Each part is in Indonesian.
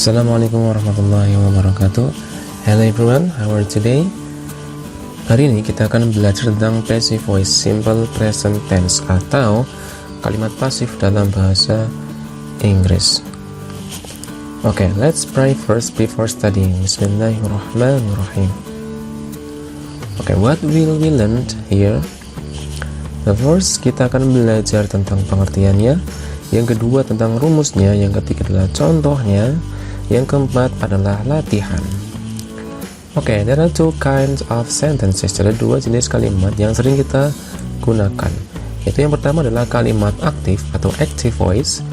Assalamualaikum warahmatullahi wabarakatuh. Hello everyone, how are you today? Hari ini kita akan belajar tentang passive voice simple present tense atau kalimat pasif dalam bahasa Inggris. Okay, let's pray first before studying. Bismillahirrahmanirrahim. Okay, what will we learn here? The first, kita akan belajar tentang pengertiannya. Yang kedua tentang rumusnya. Yang ketiga adalah contohnya. Yang keempat adalah latihan. Oke, there are two kinds of sentences. Ada dua jenis kalimat yang sering kita gunakan. Itu yang pertama adalah kalimat aktif atau active voice.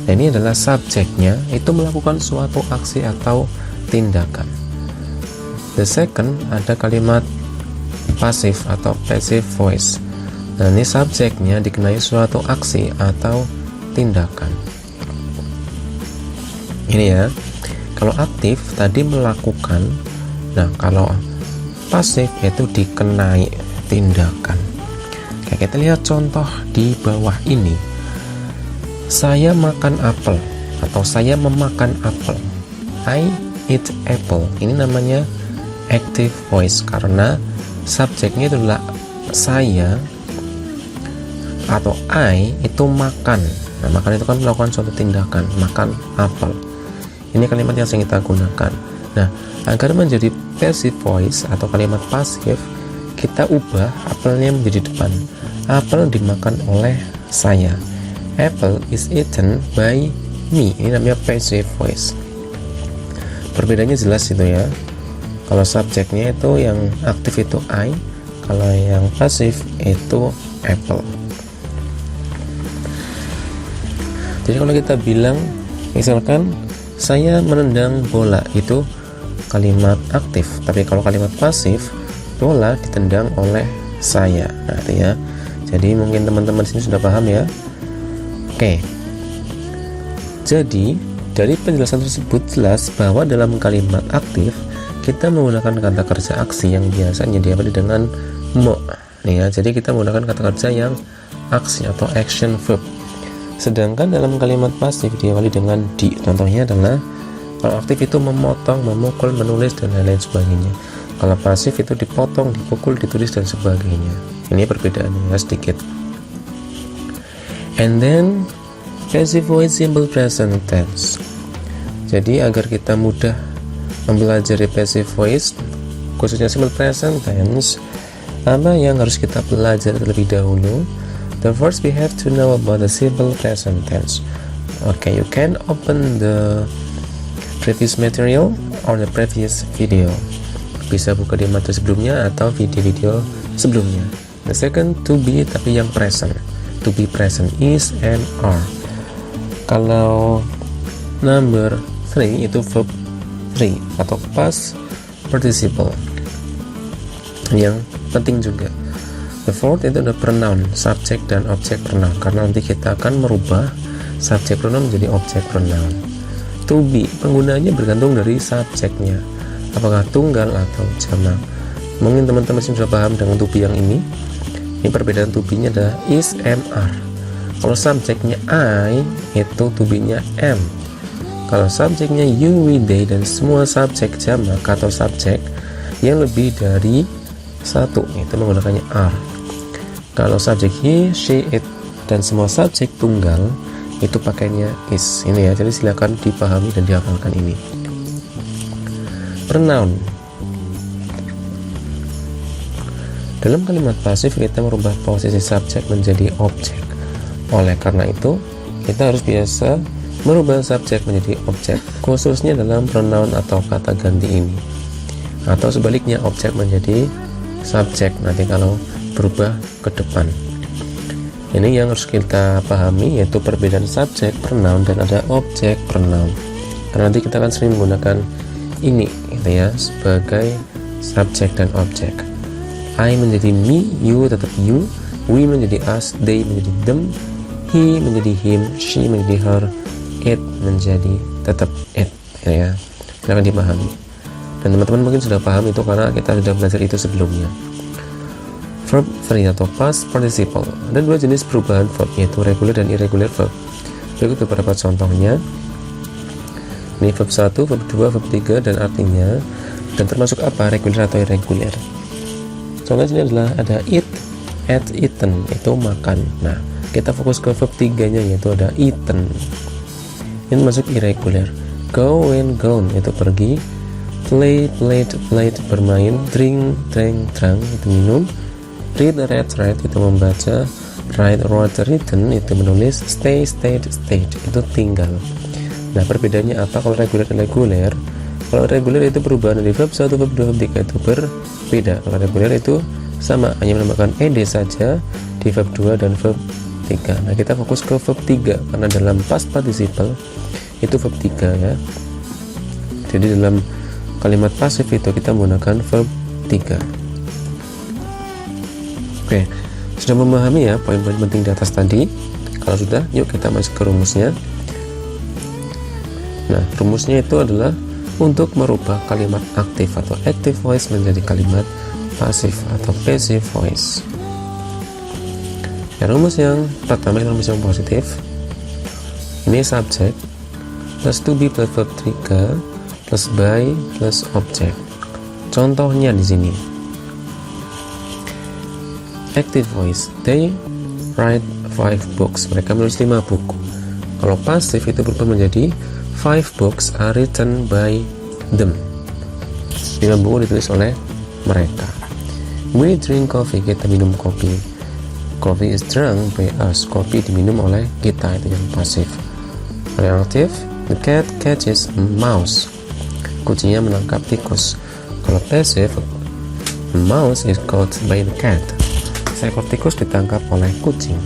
Nah, ini adalah subjeknya itu melakukan suatu aksi atau tindakan. The second, ada kalimat pasif atau passive voice. Nah, ini subjeknya dikenai suatu aksi atau tindakan. Ini ya. Kalau aktif tadi melakukan, nah kalau pasif itu dikenai tindakan. Oke, kita lihat contoh di bawah ini. Saya makan apel atau saya memakan apel. I eat apple. Ini namanya active voice karena subjeknya itu adalah saya atau I itu makan. Nah, makan itu kan melakukan suatu tindakan, makan apel. Ini kalimat yang sering kita gunakan. Nah, agar menjadi passive voice atau kalimat pasif, kita ubah apelnya menjadi depan. Apel dimakan oleh saya. Apple is eaten by me. Ini namanya passive voice. Perbedaannya jelas itu ya. Kalau subjeknya itu yang aktif itu I, kalau yang pasif itu apple. Jadi kalau kita bilang, misalkan saya menendang bola, itu kalimat aktif. Tapi kalau kalimat pasif, bola ditendang oleh saya. Nah, itu ya. Jadi mungkin teman-teman sini sudah paham ya. Oke. Jadi dari penjelasan tersebut jelas bahwa dalam kalimat aktif kita menggunakan kata kerja aksi yang biasanya diawali dengan mo. Nih ya. Jadi kita menggunakan kata kerja yang aksi atau action verb. Sedangkan dalam kalimat pasif diawali dengan di. Contohnya adalah kalau aktif itu memotong, memukul, menulis, dan lain-lain sebagainya. Kalau pasif itu dipotong, dipukul, ditulis, dan sebagainya. Ini perbedaannya ya, sedikit. And then passive voice simple present tense. Jadi agar kita mudah mempelajari passive voice, khususnya simple present tense, apa yang harus kita pelajari terlebih dahulu? The first we have to know about the simple present tense. Okay, you can open the previous material or the previous video. Bisa buka di materi sebelumnya atau video-video sebelumnya. The second, to be, tapi yang present. To be present is and are. Kalau number 3 itu verb 3 atau past participle. Yang penting juga. The fourth itu ada pronoun, subjek dan objek pronoun, karena nanti kita akan merubah subjek pronoun menjadi objek pronoun. To be, penggunaannya bergantung dari subjeknya, apakah tunggal atau jamak. Mungkin teman-teman sudah paham dengan to be yang ini. Ini perbedaan to be nya adalah is, am, are. Kalau subjeknya I, itu to be nya am. Kalau subjeknya you, we, they, dan semua subjek jamak atau subjek yang lebih dari satu, itu menggunakannya are. Kalau subjek he, she, it, dan semua subjek tunggal itu pakainya is. Ini ya, jadi silakan dipahami dan dihafalkan ini. Pronoun. Dalam kalimat pasif kita merubah posisi subjek menjadi objek. Oleh karena itu, kita harus biasa merubah subjek menjadi objek, khususnya dalam pronoun atau kata ganti ini. Atau sebaliknya, objek menjadi subjek nanti kalau berubah ke depan. Ini yang harus kita pahami, yaitu perbedaan subjek pronoun dan ada objek pronoun. Karena nanti kita akan sering menggunakan ini gitu ya sebagai subjek dan objek. I menjadi me, you tetap you, we menjadi us, they menjadi them, he menjadi him, she menjadi her, it menjadi tetap it gitu ya. Silahkan dipahami. Dan teman-teman mungkin sudah paham itu karena kita sudah belajar itu sebelumnya. Verb 3 atau past participle. Ada dua jenis perubahan verb, yaitu regular dan irregular verb. Berikut beberapa contohnya. Ini verb 1, verb 2, verb 3, dan artinya dan termasuk apa, reguler atau irregular. Contohnya sini adalah ada eat, ate, eaten, itu makan. Nah, kita fokus ke verb 3-nya, yaitu ada eaten. Ini masuk irregular. Go and gone, itu pergi. Play, played, played, bermain. Drink, drank, drank, itu minum. Read, read, read, itu membaca. Write, wrote, written, itu menulis. Stay, stayed, stayed, itu tinggal. Nah, perbedaannya apa kalau reguler dan irregular? Kalau reguler itu perubahan dari verb 1, verb 2, verb 3 itu berbeda. Kalau reguler itu sama, hanya menambahkan ed saja di verb 2 dan verb 3. Nah, kita fokus ke verb 3 karena dalam past participle itu verb 3 ya. Jadi dalam kalimat pasif itu kita menggunakan verb 3. Oke, sudah memahami ya poin-poin penting di atas tadi? Kalau sudah, yuk kita masuk ke rumusnya. Nah, rumusnya itu adalah untuk merubah kalimat aktif atau active voice menjadi kalimat pasif atau passive voice. Ya, rumus yang pertama, rumus yang positif. Ini subject plus to be plus verb 3 plus by plus object. Contohnya di sini. Active voice, they write 5 books. Mereka menulis 5 buku. Kalau pasif itu berubah menjadi 5 books are written by them. 5 buku ditulis oleh mereka. We drink coffee, kita minum kopi. Coffee is drunk by us, kopi diminum oleh kita, itu yang pasif. Kalau yang aktif, the cat catches a mouse, kucingnya menangkap tikus. Kalau pasif, a mouse is caught by the cat, seekor tikus ditangkap oleh kucing.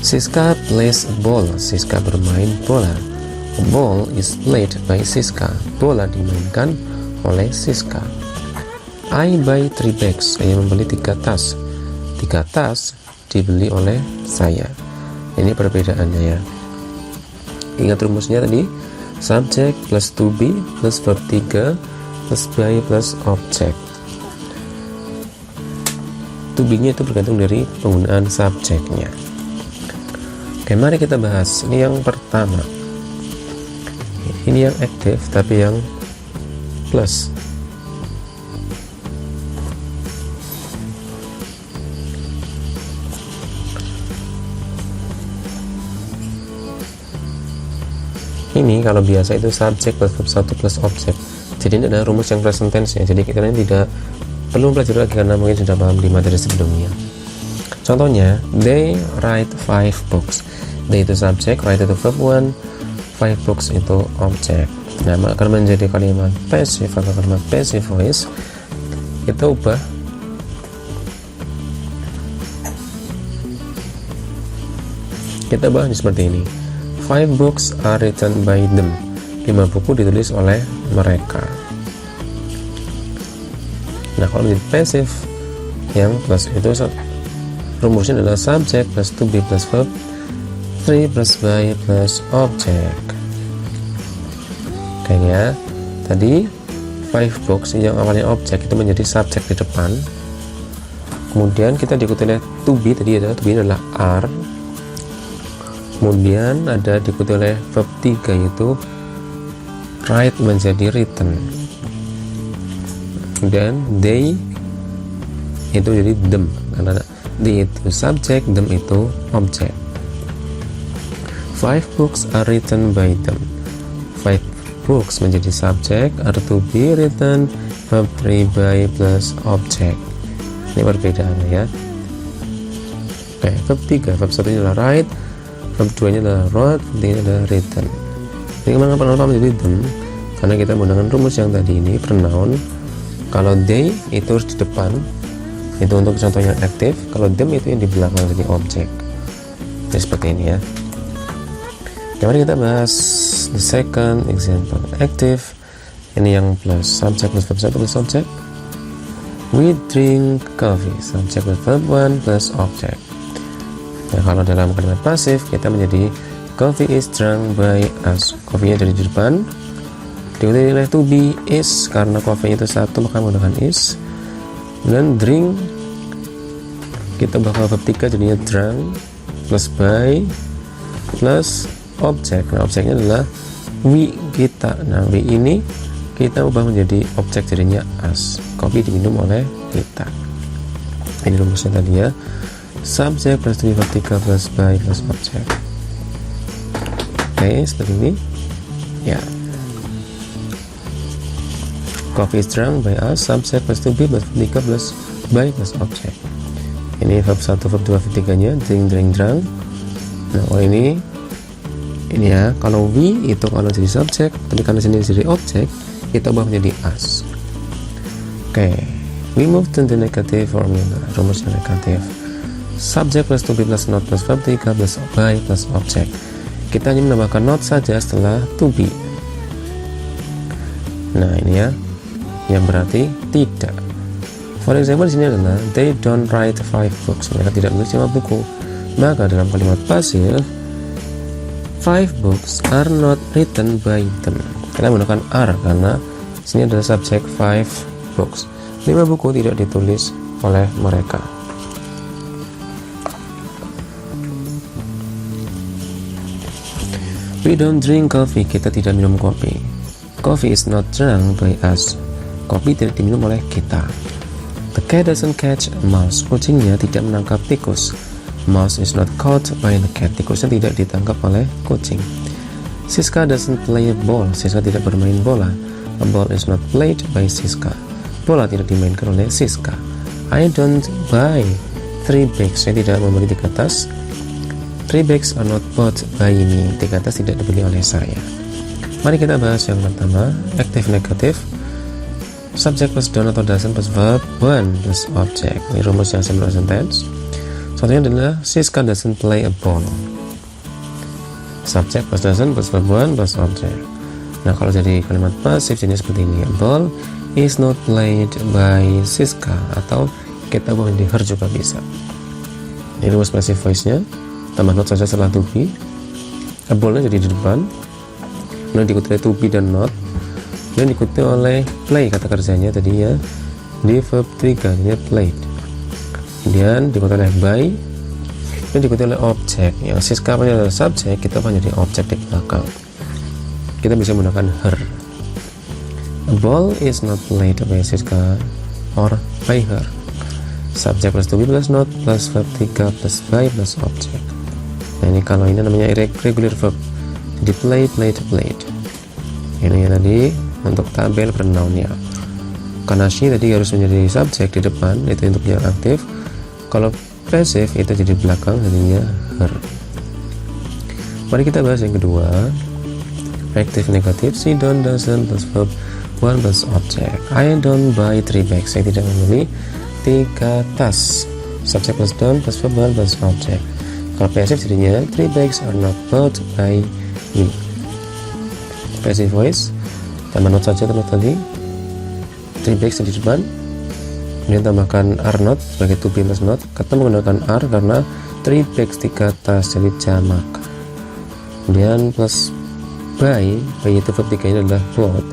Siska plays a ball, Siska bermain bola. A ball is played by Siska, bola dimainkan oleh Siska. I buy 3 bags, saya membeli 3 tas. 3 tas dibeli oleh saya. Ini perbedaannya ya. Ingat rumusnya tadi, subject plus to be plus verb 3 plus by plus object. To be-nya itu bergantung dari penggunaan subjeknya. Oke, mari kita bahas. Ini yang pertama. Ini yang aktif tapi yang plus. Ini kalau biasa itu subject plus verb 1 plus object. Jadi ini adalah rumus yang present tense ya. Jadi kita ini tidak perlu belajar lagi karena mungkin sudah paham di materi sebelumnya. Contohnya, they write 5 books. They itu subject, write itu verb 1, 5 books itu objek. Nah, akan menjadi kalimat passive atau kalimat passive voice. Kita ubah seperti ini. 5 books are written by them. 5 buku ditulis oleh mereka. Nah, kalau menjadi passive yang plus itu rumusnya adalah subject plus to be plus verb 3 plus by plus object. Kayaknya tadi 5 books yang awalnya objek itu menjadi subjek di depan, kemudian kita diikuti oleh to be. Tadi adalah to be adalah are, kemudian ada diikuti oleh verb 3 yaitu write menjadi written, dan they itu jadi them karena they itu subjek, them itu objek. 5 books are written by them. 5 books menjadi subjek, are to be written, verb 3 by plus object. Ini perbedaannya ya. Oke, verb 3, verb 1 nya adalah write, verb 2 nya adalah wrote, verb 3 nya adalah written. Ini kenapa menjadi them? Karena kita menggunakan rumus yang tadi ini, pronoun. Kalau they itu harus di depan, itu untuk contoh yang aktif. Kalau them itu yang di belakang jadi objek. Jadi seperti ini ya. Mari kita bahas the second example. Active, ini yang plus subject plus verb 1 plus object. We drink coffee, subject plus verb 1 plus object. Nah, kalau dalam kalimat pasif kita menjadi coffee is drunk by us. Coffee-nya dari di depan, diikuti oleh to be is, karena coffee itu satu maka menggunakan is. Dan drink kita bakal verb 3 jadinya drunk plus by plus objek. Nah, objeknya adalah we kita. Nah, we ini kita ubah menjadi objek, jadinya us. Kopi diminum oleh kita. Ini rumusnya tadi ya. Subject plus to be vertical plus by plus object. Oke, seperti ini ya. Coffee is drunk by us. Subject plus to be plus vertical plus by plus object. Ini verb 1, verb 2, verb 3 nya drink, drink, drunk. Nah, oh ini ya, kalau we itu kalau jadi subjek, tapi karena sini jadi objek, kita ubah menjadi us. Oke, we move to the negative formula. Rumus yang negatif. Subject plus to be plus not plus verb 3 plus by plus object. Kita hanya menambahkan not saja setelah to be. Nah, ini ya, yang berarti tidak. For example, di sini adalah they don't write 5 books. Mereka tidak menulis 5 buku. Maka dalam kalimat pasif, 5 books are not written by them. Kita menggunakan are karena sini adalah subjek 5 books. 5 buku tidak ditulis oleh mereka. We don't drink coffee. Kita tidak minum kopi. Coffee is not drunk by us. Kopi tidak diminum oleh kita. The cat doesn't catch a mouse. Kucingnya tidak menangkap tikus. Mouse is not caught by the cat. Tikusnya tidak ditangkap oleh kucing. Siska doesn't play a ball. Siska tidak bermain bola. A ball is not played by Siska. Bola tidak dimainkan oleh Siska. I don't buy 3 bags. Saya tidak membeli 3 tas. 3 bags are not bought by me. 3 tas tidak dibeli oleh saya. Mari kita bahas yang pertama, active negative. Subject plus don't atau doesn't plus verb 1 plus object. Ini rumus yang simple sentence. Contohnya adalah Siska doesn't play a ball. Subject plus doesn't plus verb 1 plus object. Nah, kalau jadi kalimat pasif jenis seperti ini, a ball is not played by Siska, atau kita ubah menjadi her juga bisa. Ini rumus passive voice-nya. Tambah not saja setelah to be. A ball-nya jadi di depan. Kemudian diikuti oleh to be dan not. Dan diikuti oleh play kata kerjanya tadinya di verb 3 nya played. Kemudian diikuti oleh by dan diikuti oleh objek. Yang Siska adalah subjek, kita akan jadi objek di belakang. Kita bisa menggunakan her. A ball is not played by Siska or by her. Subject plus to be plus not plus verb 3 plus by plus objek. Nah, ini kalau ini namanya irregular verb. Jadi play, played, played. Ini ya tadi untuk tabel pronounnya. Karena she tadi harus menjadi subjek di depan, itu untuk yang aktif. Kalau passive itu jadi belakang, jadinya her. Mari kita bahas yang kedua, active negative. She don't, doesn't plus verb 1 plus object. I don't buy 3 bags. Saya tidak membeli 3 tas. Subject plus don't plus verb 1 plus object. Kalau passive jadinya 3 bags are not bought by me. Passive voice, tambah not saja terus tadi, 3 bags di depan, kemudian tambahkan are not sebagai to be plus not. Kita menggunakan are karena 3 bags 3 tas jadi jamak. Kemudian plus by itu verb 3 ini adalah bought.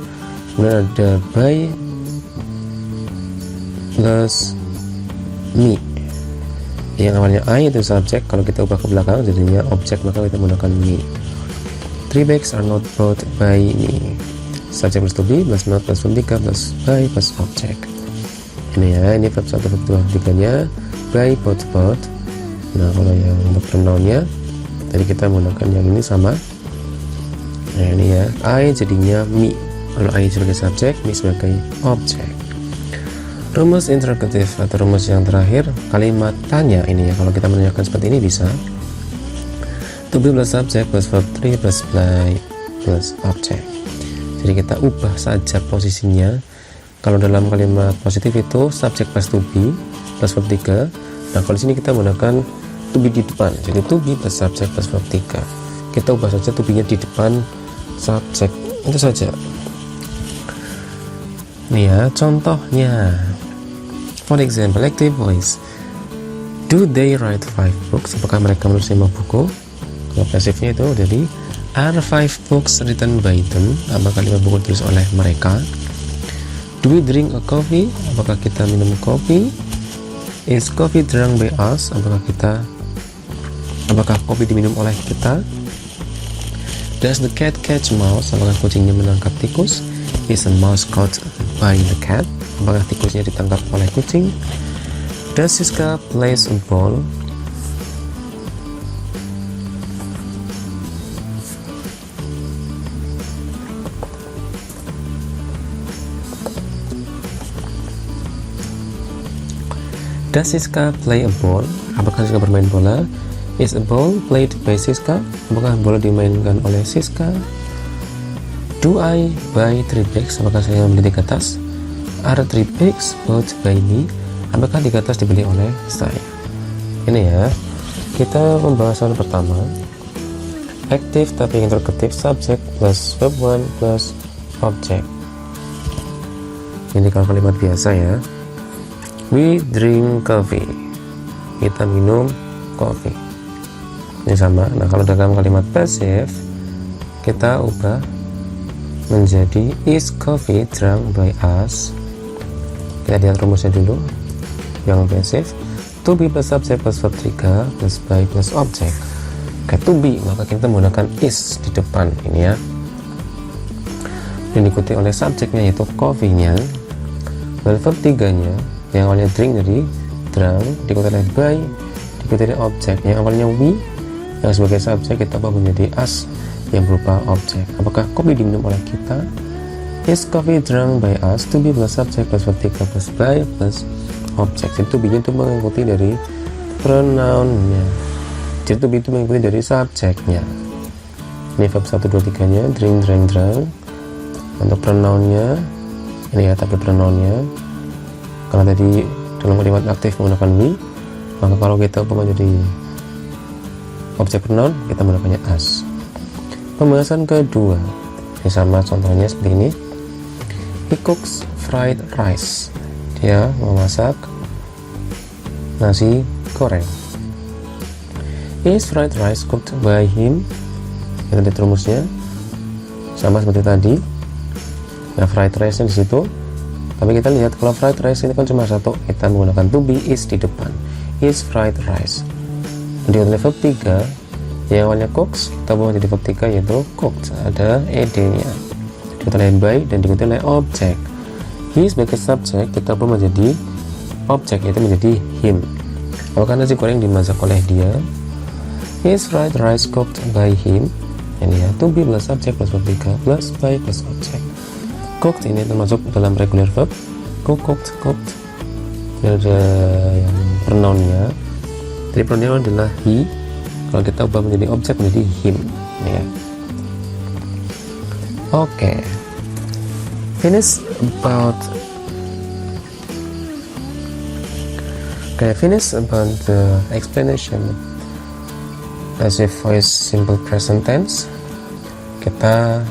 Kemudian ada by plus me. Yang awalnya I itu subjek, kalau kita ubah ke belakang jadinya objek, maka kita menggunakan me. 3 bags are not bought by me. Subject plus to be plus not plus verb 3 plus by plus object. Ini ya, ini verb 1, verb 2, 3 nya by, bought, bought. Nah, kalau yang untuk pronounnya tadi kita menggunakan yang ini sama. Nah, ini ya, I jadinya me. Kalau I sebagai subjek, me sebagai objek. Rumus interrogative atau rumus yang terakhir, kalimat tanya ini ya. Kalau kita menanyakan seperti ini bisa to be plus subject plus verb 3 plus by plus object. Jadi kita ubah saja posisinya. Kalau dalam kalimat positif itu subject plus to be plus verb 3. Nah, kalau di sini kita menggunakan to be di depan. Jadi to be plus subject plus verb 3. Kita ubah saja to be-nya di depan subjek. Itu saja. Nih ya, contohnya. For example, active voice. Do they write 5 books? Apakah mereka menulis 5 buku? Kalau pasifnya itu jadi are 5 books written by them? Apakah 5 buku ditulis oleh mereka? Do we drink a coffee? Apakah kita minum kopi? Is coffee drunk by us? Apakah kopi diminum oleh kita? Does the cat catch mouse? Apakah kucingnya menangkap tikus? Is a mouse caught by the cat? Apakah tikusnya ditangkap oleh kucing? Does Siska plays a ball? Does Siska play a ball? Apakah Siska bermain bola? Is a ball played by Siska? Apakah bola dimainkan oleh Siska? Do I buy 3 bags? Apakah saya membeli 3 tas? Are 3 bags bought by me? Apakah 3 tas dibeli oleh saya? Ini ya, kita pembahasan pertama. Active tapi interrogative, subject plus verb 1 plus object. Ini kalau kalimat biasa ya. We drink coffee. Kita minum kopi. Ini sama. Nah, kalau dalam kalimat passive kita ubah menjadi is coffee drunk by us. Kita lihat rumusnya dulu. Yang passive, to be plus subject plus verb 3 plus by plus object. Oke, to be, maka kita menggunakan is di depan ini ya. Dan diikuti oleh subjeknya yaitu coffee-nya. Dan verb 3-nya yang awalnya drink jadi drunk, diikuti oleh by, diikuti oleh objek yang awalnya we, yang sebagai subjek kita ubah menjadi us yang berupa objek. Apakah kopi diminum oleh kita? Is coffee drunk by us? To be plus subject plus verb 3 plus by plus objek. Jadi to be-nya itu mengikuti dari pronoun-nya. Jadi to be itu mengikuti dari subjeknya. Ini verb 1, 2, 3 nya drink, drank, drunk. Untuk pronoun-nya ini ya, tapi pronoun-nya karena tadi dalam kalimat aktif menggunakan we, maka kalau kita ubah menjadi objek pronoun kita menggunakannya as. Pembahasan kedua, ini sama contohnya seperti ini. He cooks fried rice. Dia memasak nasi goreng. Is fried rice cooked by him? Kita lihat rumusnya sama seperti tadi. Nah, fried rice nya di situ. Tapi kita lihat kalau fried rice ini kan cuma satu, kita menggunakan to be is di depan. Is fried rice. Di verb 3 yang awalnya cooks, kita bawa jadi verb 3 yaitu cooked, ada ed-nya. Diikuti oleh by dan diikuti oleh objek. He sebagai subjek kita bawa menjadi objek yaitu menjadi him. Apakah nasi goreng dimasak oleh dia? Is fried rice cooked by him? Ini ya, to be plus subjek plus verb 3 plus by plus objek. Cooked ini termasuk dalam regular verb. Cooked. Ini ada yang pronounnya. Jadi pronoun adalah he. Kalau kita ubah menjadi objek menjadi him. Ya. Oke. Finish about the explanation passive voice simple present tense. Kita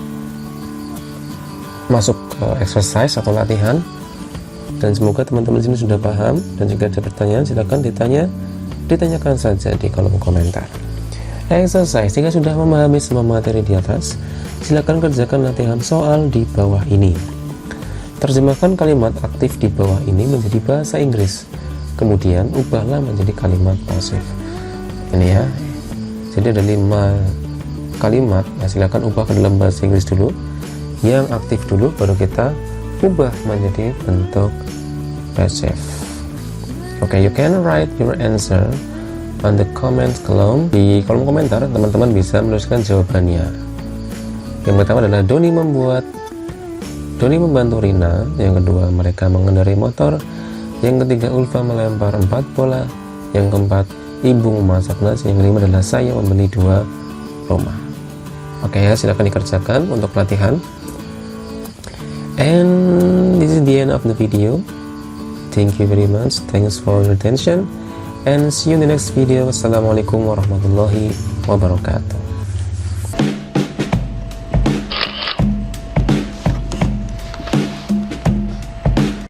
masuk ke exercise atau latihan, dan semoga teman-teman sini sudah paham. Dan jika ada pertanyaan silakan ditanyakan saja di kolom komentar. Exercise, jika sudah memahami semua materi di atas, silakan kerjakan latihan soal di bawah ini. Terjemahkan kalimat aktif di bawah ini menjadi bahasa Inggris, kemudian ubahlah menjadi kalimat pasif. Ini ya, jadi ada 5 kalimat ya, silakan ubah ke dalam bahasa Inggris dulu, yang aktif dulu baru kita ubah menjadi bentuk passive. Oke, you can write your answer on the comment column. Di kolom komentar teman-teman bisa menuliskan jawabannya. Yang pertama adalah Doni membantu Rina. Yang kedua, mereka mengendarai motor. Yang ketiga, Ulfa melempar 4 bola. Yang keempat, ibu memasak nasi. Yang kelima adalah saya membeli 2 rumah. Oke ya, silakan dikerjakan untuk pelatihan. And this is the end of the video. Thank you very much. Thanks for your attention and see you in the next video. Wassalamualaikum warahmatullahi wabarakatuh.